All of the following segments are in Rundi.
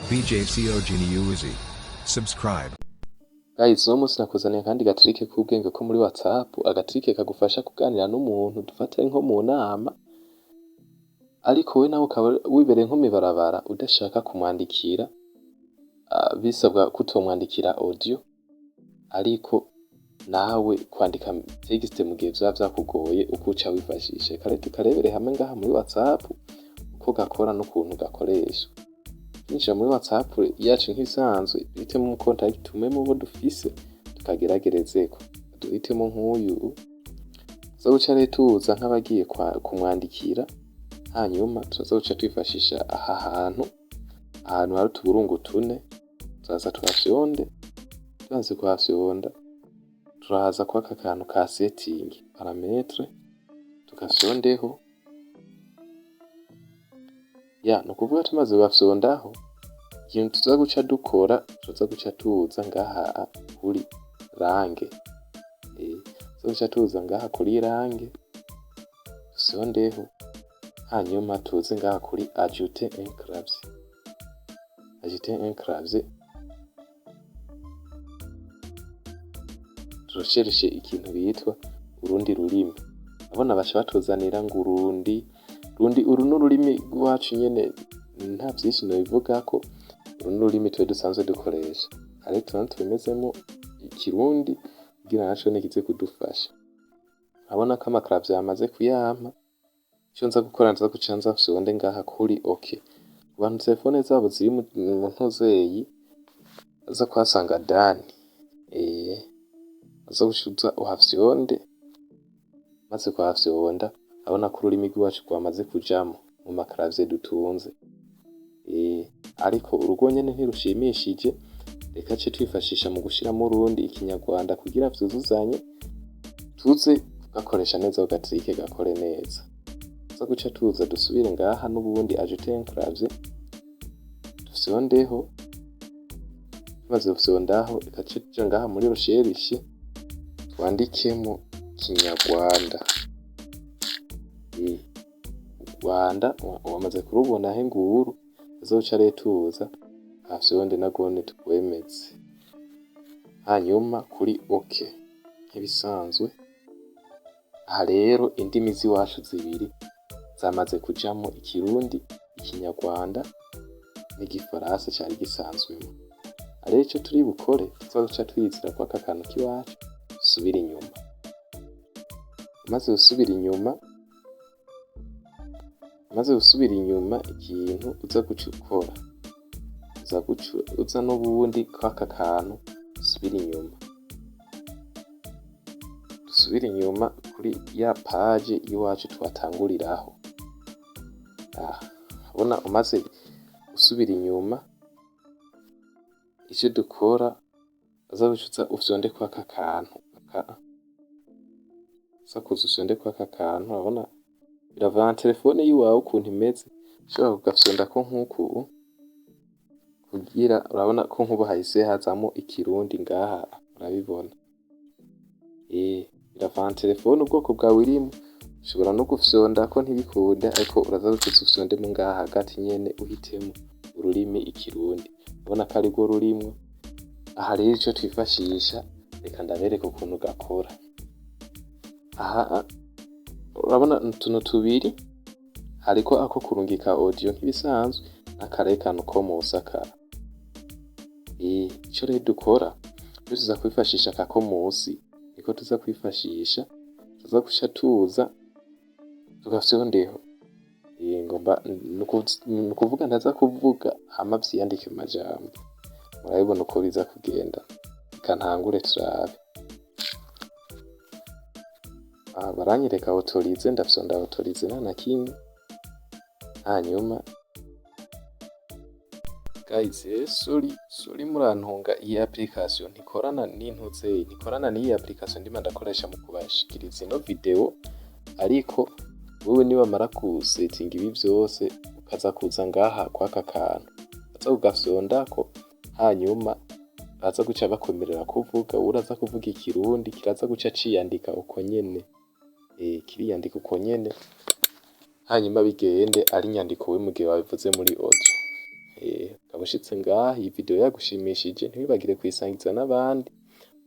BJCO Geniuzi. Subscribe. Guys, uno munsi nakuzaniye akandi gatrike k'ubwenge ko muri WhatsApp, agatrike kagufasha kuganira n'umuntu dufatanye nko mu nama, ariko we nawe ukaba wibereye nko mibarabara udashaka kumwandikira, bisabwa kutomwandikira audio, ariko nawe kwandika text mu gihe vya vyakugoye ukuca wifashisha. Kare tukarebere hamwe ngaha muri WhatsApp uko gakora n'ukuntu gakoresha. Ninjira muri WhatsApp yacu nk'isanzwe, duhitemo mu contact tumemo bo dufise tukageragerezeko. Duhitemo nk'uyu tuzoca rero tuza nk'abagiye kumwandikira, hanyuma tuzoca twifashisha ahantu hari utuburungu tune, turaza tuhafyonde, tumaze kuhafyonda turaza kwaka akantu ka setting parametre tugafyondeho. Nukuvuga tumaze gufyondaho, ikintu tuza guca dukora, tuza guca tuza ngaha kuri range. Tuza tuza ngaha kuri range, dufyondeho, hanyuma tuze ngaha kuri ajouter un clavier. Ajouter un clavier. Turashereshe ikintu bitwa urundi rurimi. Abona baca batuzanira ngo urundi uru n'ururimi rwacu nyene nta vyinshi nobivugako, uru n'ururimi twe dusanzwe dukoresha. Ariko tubanza tubimezemo ikirundi kugira naco nikize kudufasha. Abona ko amakravye yamaze kuyampa, ico nza gukora nza guca nza fyonde ngaha kuri OK. Abantu telefone zabo ziri mu ntuzeyi aza kwasanga dani. Aza gushuza uhafyonde, maze kuhafyonda abona ko ururimi rwacu rwamaze kujamo mu makravye dutunze. Ariko urugo nyene ntirushimishije, reka ce twifashisha mu gushiramo urundi ikinyarwanda kugira vyuzuzanye, tuze gakoresha neza gatrike gakore neza. Tuza guca tuza dusubire ngaha n'ubundi ajouter un clavier, dufyondeho, maze gufyondaho reka ce tuja ngaha muri recherche twandikemo kinyarwanda. Rwanda wamaze kurubona he nguru, azoca rero tuza afyonde nagone twemeze, hanyuma kuri OK nk'ibisanzwe. Aha rero indimi z'iwacu zibiri zamaze kujamo ikirundi, ikinyarwanda n'igifaransa cari gisanzwemo. Rero ico turi bukore tuzoca twizira kwa kakantu k'iwacu dusubira inyuma. Maze gusubira inyuma, ikintu uza guca ukora, uza n'ubundi kwaka kantu dusubira inyuma kuri ya page y'iwacu twatanguriraho. Ubona umaze gusubira inyuma, ico dukora uza guca ufyonde kwaka kantu, sakuza ufyonde kwaka kantu. Urabona biravana telefone yiwawe ukuntu imeze, ushobora kugafyonda ko nk'uku kugira urabona ko nk'ubu hahise hazamo ikirundi ngaha, urabibona. Biravana telefone ubwoko bwawe urimo, ushobora no gufyonda ko ntibikunde, ariko uraza guca ufyondemo ngaha hagati nyene uhitemo ururimi ikirundi. Ubona ko ari rwo rurimwo. Aha rero ico twifashisha, reka ndabereka ukuntu gakora. Aha urabona utuntu tubiri, hariko ako kurungika audio nk'ibisanzwe n'akarekano ko musakara. Ico rero dukora, tuza kwifashisha kako musi, niko tuza kwifashisha, tuza guca tuza tugafyondeho. Ngomba nukuvuga ndaza kuvuga hama vyiyandike mu majambo. Murabibona uko biza kugenda. Reka ntangure turabe. Baranyereka autorize, ndafyonda autorize nta kimwe. Hanyuma guys, sorry murantunga, iyi application ntikorana n'intuzeyi, ntikorana n'iyi application ndimo ndakoresha mu kubashikiriza ino video, ariko wewe nibamara kusettinga ibi vyose ukaza kuza ngaha kwaka kantu, aza kugafyondako, hanyuma baza guca bakomerera kuvuga, uraza kuvuga ikirundi kiraza guca ciyandika uko nyene. Kiriyandika uko nyene, hanyuma bigende ari inyandiko we mu gihe wabivuze muri audio. ukaba ushitse ngaha iyi video yagushimishije ntiwibagire kuyisangiza n'abandi,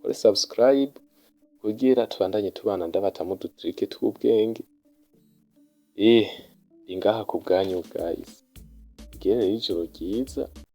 uri subscribe kugira tubandanye tubana ndabatamwo udutrike tw'ubwenge. Ndi ngaha ku bwanyu guys, mugire ijoro ryiza.